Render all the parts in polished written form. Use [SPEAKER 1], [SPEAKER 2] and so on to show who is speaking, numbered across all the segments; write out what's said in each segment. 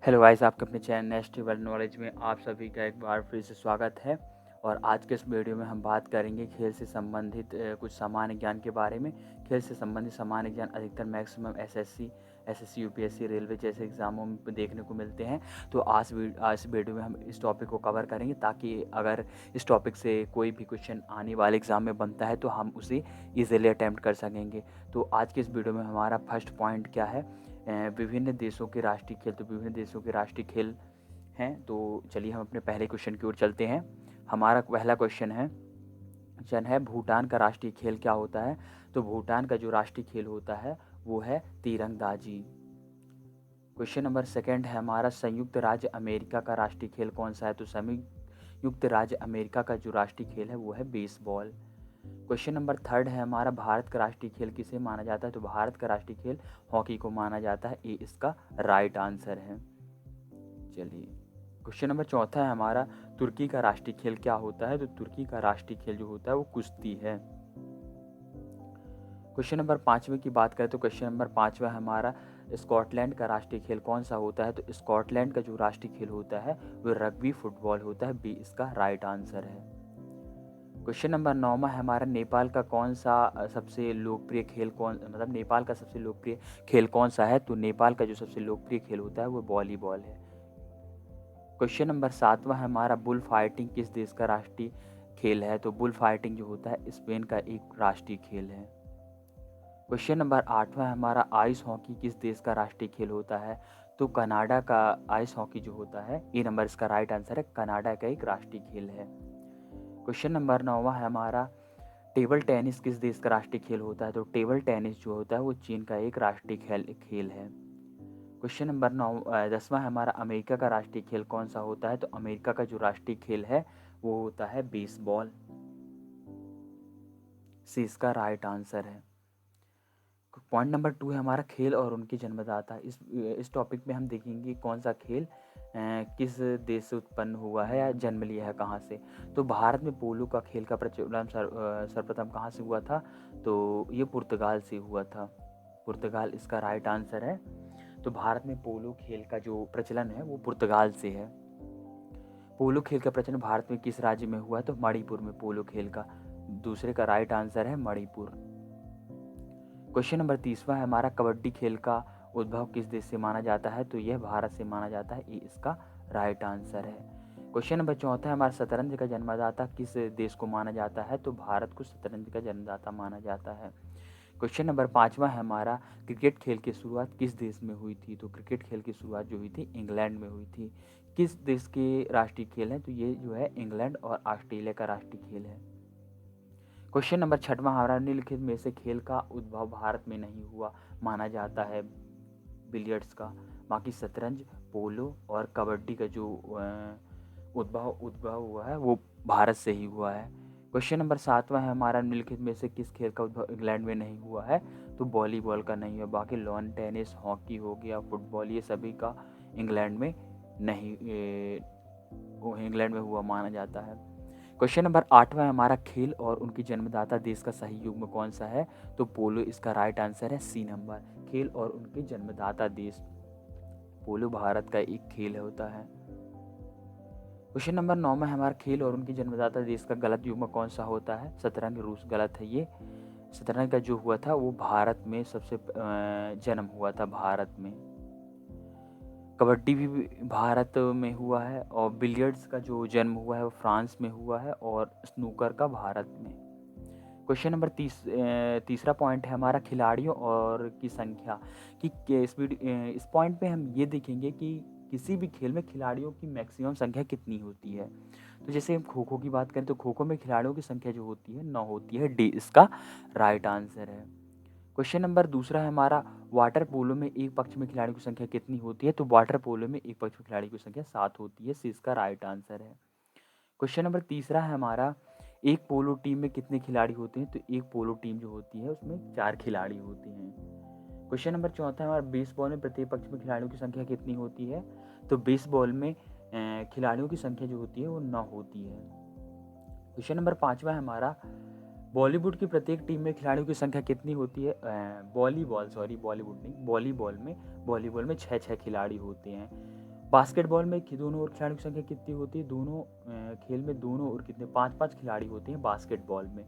[SPEAKER 1] Hello guys, आपके अपने channel next world knowledge में आप सभी का एक बार फिर से स्वागत है। और आज के इस वीडियो में हम बात करेंगे खेल से संबंधित कुछ सामान्य ज्ञान के बारे में। खेल से संबंधित सामान्य ज्ञान अधिकतर मैक्सिमम एसएससी यूपीएससी रेलवे जैसे एग्ज़ामों में देखने को मिलते हैं। तो आज इस वीडियो में हम इस टॉपिक को कवर करेंगे, ताकि अगर इस टॉपिक से कोई भी क्वेश्चन आने वाले एग्ज़ाम में बनता है तो हम उसे ईजिली अटैम्प्ट कर सकेंगे। तो आज के इस वीडियो में हमारा फर्स्ट पॉइंट क्या है, विभिन्न देशों के राष्ट्रीय खेल। तो विभिन्न देशों के राष्ट्रीय खेल हैं। तो चलिए हम अपने पहले क्वेश्चन की ओर चलते हैं। हमारा पहला क्वेश्चन है भूटान का राष्ट्रीय खेल क्या होता है। तो भूटान का जो राष्ट्रीय खेल होता है वो है तीरंदाजी। क्वेश्चन नंबर सेकंड है हमारा, संयुक्त राज्य अमेरिका का राष्ट्रीय खेल कौन सा है। तो संयुक्त राज्य अमेरिका का जो राष्ट्रीय खेल है वो है बेसबॉल। क्वेश्चन नंबर थर्ड है हमारा, भारत का राष्ट्रीय खेल किसे माना जाता है। तो भारत का राष्ट्रीय खेल हॉकी को माना जाता है। ये इसका राइट आंसर है। चलिए क्वेश्चन नंबर चौथा है हमारा, तुर्की का राष्ट्रीय खेल क्या होता है। तो तुर्की का राष्ट्रीय खेल जो होता है वो कुश्ती है। क्वेश्चन नंबर पाँचवें की बात करें तो क्वेश्चन नंबर पाँचवा है हमारा, स्कॉटलैंड का राष्ट्रीय खेल कौन सा होता है। तो स्कॉटलैंड का जो राष्ट्रीय खेल होता है वो रग्बी फुटबॉल होता है। बी इसका राइट आंसर है। क्वेश्चन नंबर 9 है हमारा, नेपाल का कौन सा सबसे लोकप्रिय खेल नेपाल का सबसे लोकप्रिय खेल कौन सा है। तो नेपाल का जो सबसे लोकप्रिय खेल होता है वो वॉलीबॉल है। क्वेश्चन नंबर 7 है हमारा, बुल फाइटिंग किस देश का राष्ट्रीय खेल है। तो बुल फाइटिंग जो होता है स्पेन का एक राष्ट्रीय खेल है। क्वेश्चन नंबर 8 है हमारा, आइस हॉकी किस देश का राष्ट्रीय खेल होता है। तो कनाडा का आइस हॉकी जो होता है, ये नंबर इसका राइट आंसर है, कनाडा का एक राष्ट्रीय खेल है। क्वेश्चन नंबर 9 है हमारा, टेबल टेनिस किस देश का राष्ट्रीय खेल होता है। तो टेबल टेनिस जो होता है वो चीन का एक राष्ट्रीय खेल है। क्वेश्चन नंबर 10वां है हमारा, अमेरिका का राष्ट्रीय खेल कौन सा होता है। तो अमेरिका का जो राष्ट्रीय खेल है वो होता है बेसबॉल। सी इसका राइट आंसर है। पॉइंट नंबर 2 है हमारा, खेल और उनकी जन्मदाता। इस टॉपिक में हम देखेंगे कौन सा खेल किस देश से उत्पन्न हुआ है या जन्म लिया है, कहाँ से। तो भारत में पोलो का खेल का प्रचलन सर्वप्रथम कहाँ से हुआ था। तो ये पुर्तगाल से हुआ था। पुर्तगाल इसका राइट आंसर है। तो भारत में पोलो खेल का जो प्रचलन है वो पुर्तगाल से है। पोलो खेल का प्रचलन भारत में किस राज्य में हुआ है। तो मणिपुर में पोलो खेल का दूसरे का राइट आंसर है मणिपुर। क्वेश्चन नंबर 30वां है हमारा, कबड्डी खेल का उद्भव किस देश से माना जाता है। तो यह भारत से माना जाता है। ये इसका राइट आंसर है। क्वेश्चन नंबर 4 है हमारा, शतरंज का जन्मदाता किस देश को माना जाता है। तो भारत को शतरंज का जन्मदाता माना जाता है। क्वेश्चन नंबर 5वां है हमारा, क्रिकेट खेल की शुरुआत किस देश में हुई थी। तो क्रिकेट खेल की शुरुआत जो हुई थी इंग्लैंड में हुई थी। किस देश के राष्ट्रीय खेल है। तो ये जो है इंग्लैंड और ऑस्ट्रेलिया का राष्ट्रीय खेल है। क्वेश्चन नंबर 6वां हमारा, निम्नलिखित में से खेल का उद्भव भारत में नहीं हुआ माना जाता है बिलियर्ड्स का। बाकी शतरंज, पोलो और कबड्डी का जो उद्भव हुआ है वो भारत से ही हुआ है। क्वेश्चन नंबर 7वां है हमारा, निम्नलिखित में से किस खेल का उद्भव इंग्लैंड में नहीं हुआ है। तो वॉलीबॉल का नहीं हुआ। बाकी लॉन टेनिस, हॉकी हो गया, फुटबॉल, ये सभी का इंग्लैंड में नहीं इंग्लैंड में हुआ माना जाता है। क्वेश्चन नंबर 8वां है हमारा, खेल और उनकी जन्मदाता देश का सही युग्म कौन सा है। तो पोलो इसका राइट आंसर है। सी नंबर, खेल और उनके जन्मदाता देश। पोलो भारत का एक खेल होता है। क्वेश्चन नंबर 9 में हमारा, खेल और उनकी जन्मदाता देश का गलत युग्म कौन सा होता है। शतरंज रूस गलत है। ये शतरंज का जो हुआ था वो भारत में सबसे जन्म हुआ था भारत में। कबड्डी भी भारत में हुआ है, और बिलियर्ड्स का जो जन्म हुआ है वो फ्रांस में हुआ है, और स्नूकर का भारत में। क्वेश्चन नंबर तीसरा पॉइंट है हमारा, खिलाड़ियों और की संख्या की इस पॉइंट पे हम ये देखेंगे कि किसी भी खेल में खिलाड़ियों की मैक्सिमम संख्या कितनी होती है। तो जैसे हम खो खो की बात करें तो खो खो में खिलाड़ियों की संख्या जो होती है 9 होती है। डी इसका राइट आंसर है। क्वेश्चन नंबर दूसरा है हमारा, वाटर पोलो में एक पक्ष में खिलाड़ियों की संख्या कितनी होती है। तो वाटर पोलो में एक पक्ष में खिलाड़ियों की संख्या 7 होती है। सी इसका राइट आंसर है। क्वेश्चन नंबर तीसरा है हमारा, एक पोलो टीम में कितने खिलाड़ी होते हैं। तो एक पोलो टीम जो होती है उसमें 4 खिलाड़ी होते हैं। क्वेश्चन नंबर चौथा है हमारा, बेसबॉल में प्रत्येक पक्ष में खिलाड़ियों की संख्या कितनी होती है। तो बेसबॉल में खिलाड़ियों की संख्या जो होती है वो 9 होती है। क्वेश्चन नंबर 5वां है हमारा, बॉलीवुड की प्रत्येक टीम में खिलाड़ियों की संख्या कितनी होती है। बॉलीबॉल में 6 खिलाड़ी होते हैं। बास्केटबॉल में दोनों ओर खिलाड़ियों की संख्या कितनी होती है? दोनों खेल में दोनों ओर कितने 5-5 खिलाड़ी होते हैं बास्केटबॉल में।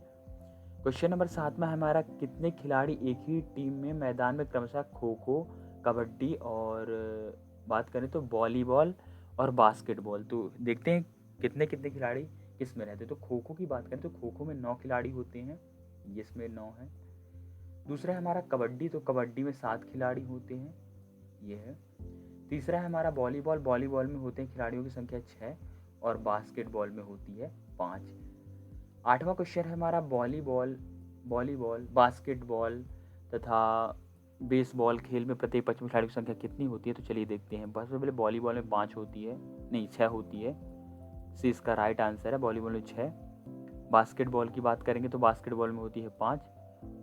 [SPEAKER 1] क्वेश्चन नंबर 7 में हमारा कितने खिलाड़ी एक ही टीम में मैदान में क्रमशः खो खो, कबड्डी और बात करें तो वॉलीबॉल और बास्केटबॉल। तो देखते हैं कितने कितने खिलाड़ी किस में रहते हैं। तो खो खो की बात करें तो खो खो में 9 खिलाड़ी होते हैं, जिसमें 9 है। दूसरा है हमारा कबड्डी, तो कबड्डी में 7 खिलाड़ी होते हैं, ये है। तीसरा है हमारा वॉलीबॉल, वॉलीबॉल में होते हैं खिलाड़ियों की संख्या 6 और बास्केटबॉल में होती है 5। 8वां क्वेश्चन है हमारा वॉलीबॉल, बास्केटबॉल तथा बेसबॉल खेल में प्रत्येक पक्ष में खिलाड़ियों की संख्या कितनी होती है? तो चलिए देखते हैं। सबसे पहले वॉलीबॉल में 5 होती है, नहीं 6 होती है, सी इसका राइट आंसर है। वॉलीबॉल में 6। बास्केटबॉल की बात करेंगे तो बास्केटबॉल में होती है 5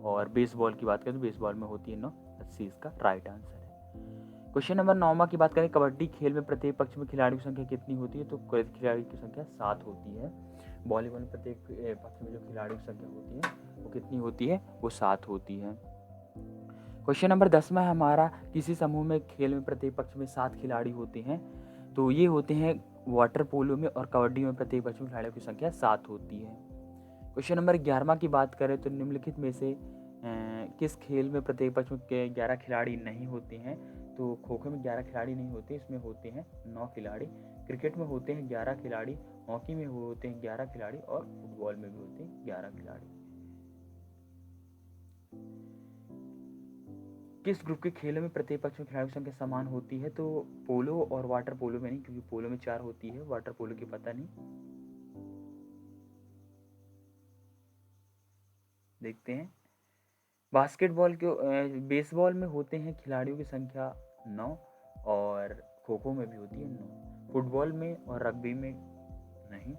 [SPEAKER 1] और बेसबॉल की बात करें तो बेसबॉल में होती है 9, सी इसका राइट आंसर है। क्वेश्चन नंबर 9 की बात करें, कबड्डी खेल में प्रत्येक पक्ष में खिलाड़ियों की संख्या कितनी होती है? तो खिलाड़ी की संख्या 7 होती है। वॉलीबॉल में प्रत्येक पक्ष में जो खिलाड़ियों की संख्या होती है वो कितनी होती है? वो 7 होती है। क्वेश्चन नंबर 10 में हमारा किसी समूह में खेल में प्रत्येक पक्ष में 7 खिलाड़ी होते हैं, तो ये होते हैं वाटर पोलो में और कबड्डी में प्रत्येक पक्ष में खिलाड़ियों की संख्या 7 होती है। क्वेश्चन नंबर 11 की बात करें तो निम्नलिखित में से किस खेल में प्रत्येक पक्ष में 11 खिलाड़ी नहीं होते हैं? तो खो खो में 11 खिलाड़ी नहीं होते, इसमें होते हैं 9 खिलाड़ी। क्रिकेट में होते हैं 11 खिलाड़ी, हॉकी में होते हैं 11 खिलाड़ी और फुटबॉल में भी होते हैं 11 खिलाड़ी। किस ग्रुप के खेलों में प्रत्येक पक्ष में खिलाड़ियों की संख्या समान होती है? तो पोलो और वाटर पोलो में नहीं, क्योंकि पोलो में 4 होती है, वाटर पोलो की पता नहीं। देखते हैं। बास्केटबॉल के बेसबॉल में होते हैं खिलाड़ियों की संख्या 9 और खो खो में भी होती है 9। फुटबॉल में और रग्बी में नहीं।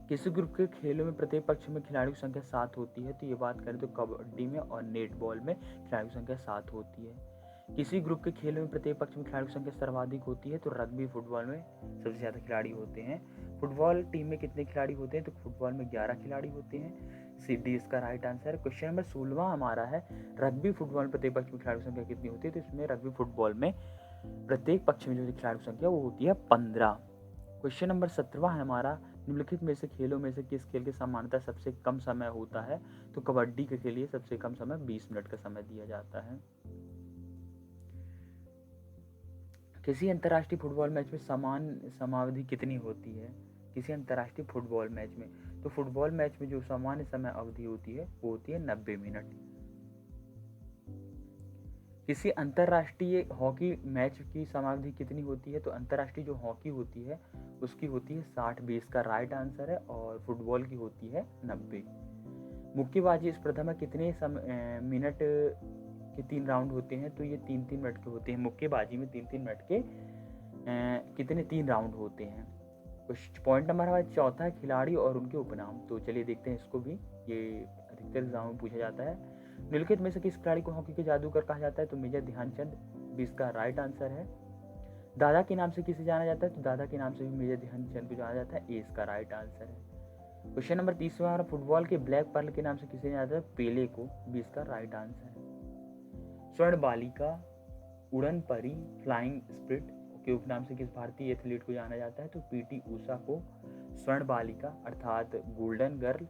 [SPEAKER 1] किसी ग्रुप के खेलों में प्रत्येक पक्ष में खिलाड़ियों की संख्या 7 होती है, तो ये बात करें तो कबड्डी में और नेटबॉल में खिलाड़ियों की संख्या 7 होती है। किसी ग्रुप के खेलों में प्रत्येक पक्ष में खिलाड़ियों की संख्या सर्वाधिक होती है, तो रग्बी फुटबॉल में सबसे ज़्यादा खिलाड़ी होते हैं। फुटबॉल टीम में कितने खिलाड़ी होते हैं? तो फुटबॉल में 11 खिलाड़ी होते हैं, सी इसका राइट आंसर है। क्वेश्चन नंबर 16 हमारा है, रग्बी फुटबॉल में प्रत्येक पक्ष में खिलाड़ियों की संख्या कितनी होती है? तो इसमें रग्बी फुटबॉल में प्रत्येक पक्ष में जो खिलाड़ियों की संख्या वो होती है 15। क्वेश्चन नंबर 17 है हमारा, निम्नलिखित में से खेलों में से किस खेल के सामान्यतः सबसे कम समय होता है? तो कबड्डी के लिए सबसे कम समय 20 मिनट का समय दिया जाता है। किसी अंतर्राष्ट्रीय फुटबॉल मैच में समान समावधि कितनी होती है? किसी अंतर्राष्ट्रीय फुटबॉल मैच में, तो फुटबॉल मैच में जो सामान्य समय अवधि होती है वो होती है 90 मिनट। किसी अंतर्राष्ट्रीय हॉकी मैच की समावधि कितनी होती है? तो अंतर्राष्ट्रीय जो हॉकी होती है उसकी होती है 60-20 का राइट आंसर है और फुटबॉल की होती है 90। मुक्केबाजी स्पर्धा में कितने मिनट के 3 राउंड होते हैं? तो ये 3-3 मिनट के होते हैं। मुक्केबाजी में 3-3 मिनट के कितने 3 राउंड होते हैं। पॉइंट नंबर हमारा चौथा है, खिलाड़ी और उनके उपनाम। तो चलिए देखते हैं इसको भी, ये अधिकतर एग्जाम में पूछा जाता है। निम्नलिखित में से किस खिलाड़ी को हॉकी के जादूगर कहा जाता है? तो मेजर ध्यानचंद, भी इसका राइट आंसर है। दादा के नाम से किसे जाना जाता है? तो दादा के नाम से भी मेजर ध्यानचंद को जाना जाता है, ए इसका राइट आंसर है। क्वेश्चन नंबर 30 हमारा, फुटबॉल के ब्लैक पर्ल के नाम से किसे जाना जाता है? पेले को, भी इसका राइट आंसर है। स्वर्ण बालिका, उड़न परी, फ्लाइंग स्प्रिट के उपनाम से किस भारतीय एथलीट को जाना जाता है? तो पीटी ऊषा को स्वर्ण बालिका अर्थात गोल्डन गर्ल,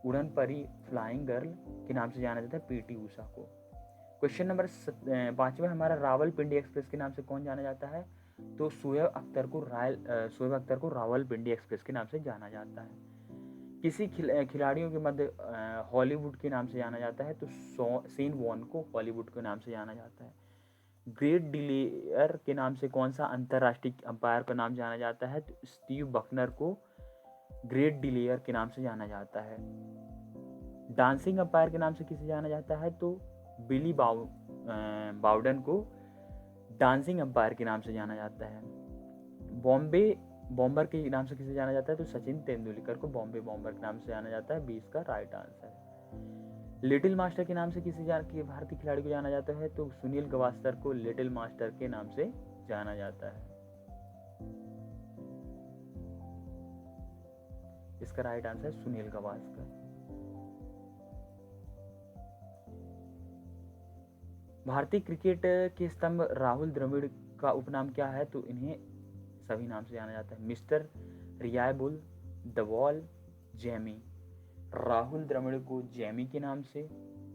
[SPEAKER 1] उड़न परी फ्लाइंग गर्ल के नाम से जाना जाता है पीटी ऊषा को। क्वेश्चन नंबर 5 हमारा, रावलपिंडी एक्सप्रेस के नाम से कौन जाना जाता है? तो शोएब अख्तर को रावलपिंडी एक्सप्रेस के नाम से जाना जाता है। किसी खिलाड़ियों के मध्य हॉलीवुड के नाम से जाना जाता है? तो शेन वॉर्न को हॉलीवुड के नाम से जाना जाता है। ग्रेट डिलेयर के नाम से कौन सा अंतर्राष्ट्रीय अंपायर का नाम जाना जाता है? तो स्टीव बकनर को ग्रेट डिलेयर के नाम से जाना जाता है। डांसिंग अंपायर के नाम से किसे जाना जाता है? तो बिली बाउडन को डांसिंग अंपायर के नाम से जाना जाता है। बॉम्बर के नाम से किसे जाना जाता है? तो सचिन तेंदुलकर को बॉम्बे बॉम्बर के नाम से जाना जाता है, 20 का राइट आंसर है। लिटिल मास्टर के नाम से किसी भारतीय खिलाड़ी को जाना जाता है? तो सुनील गावस्कर को लिटिल मास्टर के नाम से जाना जाता है। इसका राइट आंसर है सुनील गावस्कर। भारतीय क्रिकेट के स्तंभ राहुल द्रविड़ का उपनाम क्या है, तो इन्हें सभी नाम से जाना जाता है, mister reliable, the wall, Jammy. Rahul Dravid को जैमी के नाम से,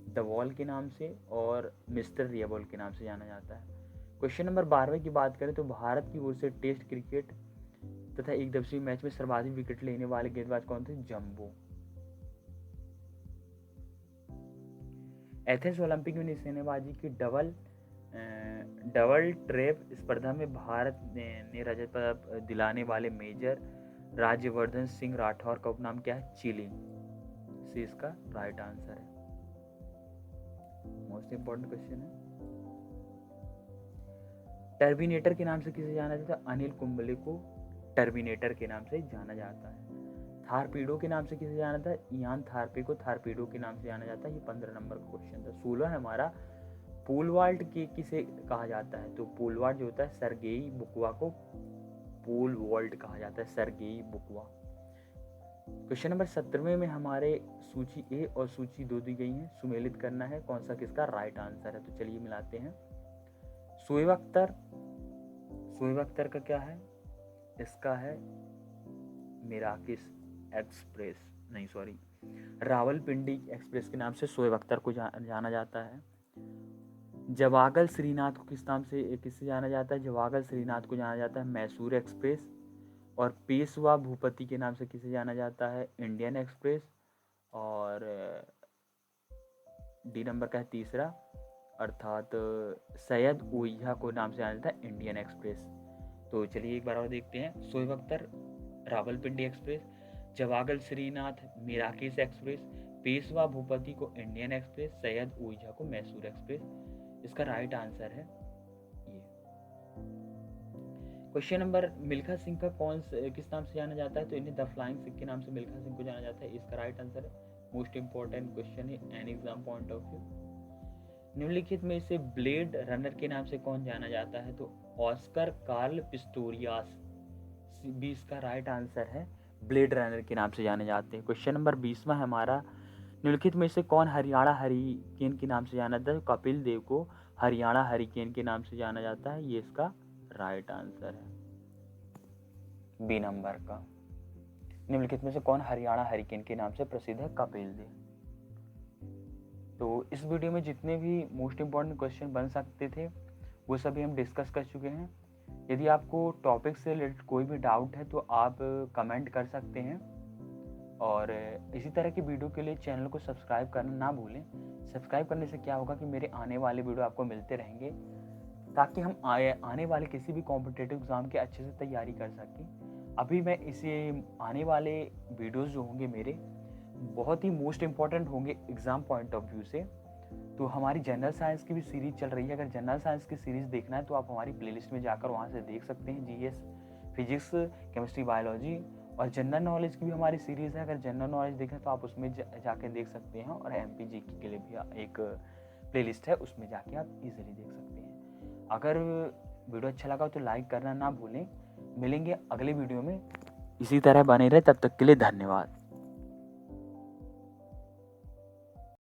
[SPEAKER 1] द वॉल के नाम से और मिस्टर रियाबुल के नाम से जाना जाता है। क्वेश्चन नंबर 12 की बात करें तो भारत की ओर से टेस्ट क्रिकेट तथा एक दिवसीय मैच में सर्वाधिक विकेट लेने वाले गेंदबाज कौन थे, जंबो। एथेंस ओलंपिक में निशानेबाजी की डबल ट्रैप स्पर्धा में भारत ने रजत पदक दिलाने वाले मेजर राज्यवर्धन सिंह राठौर का उपनाम क्या है, चिली। से इसका राइट आंसर है। मोस्ट इंपॉर्टेंट क्वेश्चन है। टर्मिनेटर के नाम से किसे जाना जाता है, अनिल कुंबले को टर्मिनेटर के नाम से जाना जाता है। थारपीडो के नाम से किसे जाना जाता है, इयान थारपे को थारपीडो के नाम से जाना जाता है। ये 15 नंबर का क्वेश्चन था। 16 है हमारा, पोल वॉल्ट के किसे कहा जाता है, तो पोल वॉल्ट जो होता है सरगेई बुकवा को पोल वॉल्ट कहा जाता है, सरगेई बुकवा। क्वेश्चन नंबर 17 में हमारे सूची ए और सूची 2 दी गई है, सुमेलित करना है कौन सा किसका राइट आंसर है। तो चलिए मिलाते हैं। शोएब अख्तर का क्या है, इसका है मिराकिस एक्सप्रेस, नहीं सॉरी, रावलपिंडी एक्सप्रेस के नाम से शोएब अख्तर को जाना जाता है। जवागल श्रीनाथ को किस नाम से किससे जाना जाता है, जवागल श्रीनाथ को जाना जाता है मैसूर एक्सप्रेस। और पेशवा भूपति के नाम से किसे जाना जाता है, इंडियन एक्सप्रेस। और डी नंबर का है तीसरा, अर्थात सैयद ओइहा को नाम से जाना जाता है इंडियन एक्सप्रेस। तो चलिए एक बार और देखते हैं। शोएब अख्तर रावलपिंडी एक्सप्रेस, जवागल श्रीनाथ मिराकिस एक्सप्रेस, पेशवा भूपति को इंडियन एक्सप्रेस, सैयद ओइहा को मैसूर एक्सप्रेस। इसका राइट आंसर है ये। क्वेश्चन नंबर, मिल्खा सिंह का किस नाम से जाना जाता है, तो इन्हें द फ्लाइंग सिख के नाम से मिल्खा सिंह को जाना जाता है। इसका राइट आंसर है। मोस्ट इंपॉर्टेंट क्वेश्चन है an exam point of view. निम्नलिखित में से ब्लेड रनर के नाम से कौन जाना जाता है, तो ऑस्कर कार्ल पिस्टोरियास भी इसका राइट आंसर है, ब्लेड रनर के नाम से जाने जाते हैं। क्वेश्चन नंबर 20 है हमारा, निम्नलिखित में से कौन हरियाणा हरिकेन के नाम से जाना जाता है, कपिल देव को हरियाणा हरिकेन के नाम से जाना जाता है। ये इसका राइट आंसर है, बी नंबर का। निम्नलिखित में से कौन हरियाणा हरिकेन के नाम से प्रसिद्ध है, कपिल देव। तो इस वीडियो में जितने भी मोस्ट इंपॉर्टेंट क्वेश्चन बन सकते थे वो सभी हम डिस्कस कर चुके हैं। यदि आपको टॉपिक से रिलेटेड कोई भी डाउट है तो आप कमेंट कर सकते हैं। और इसी तरह की वीडियो के लिए चैनल को सब्सक्राइब करना ना भूलें। सब्सक्राइब करने से क्या होगा कि मेरे आने वाले वीडियो आपको मिलते रहेंगे, ताकि हम आने वाले किसी भी कॉम्पिटिटिव एग्ज़ाम के अच्छे से तैयारी कर सकें। अभी मैं इसे आने वाले वीडियोस जो होंगे मेरे बहुत ही मोस्ट इम्पॉर्टेंट होंगे एग्ज़ाम पॉइंट ऑफ व्यू से। तो हमारी जनरल साइंस की भी सीरीज़ चल रही है। अगर जनरल साइंस की सीरीज़ देखना है तो आप हमारी प्लेलिस्ट में जाकर वहाँ से देख सकते हैं। जीएस, फिजिक्स, केमिस्ट्री, बायोलॉजी और जनरल नॉलेज की भी हमारी सीरीज़ है। अगर जनरल नॉलेज देखें तो आप उसमें जाके देख सकते हैं। और एमपीजीके के लिए भी एक प्लेलिस्ट है, उसमें जाके आप इजीली देख सकते हैं। अगर वीडियो अच्छा लगा तो लाइक करना ना भूलें। मिलेंगे अगले वीडियो में, इसी तरह बने रहे। तब तक के लिए धन्यवाद।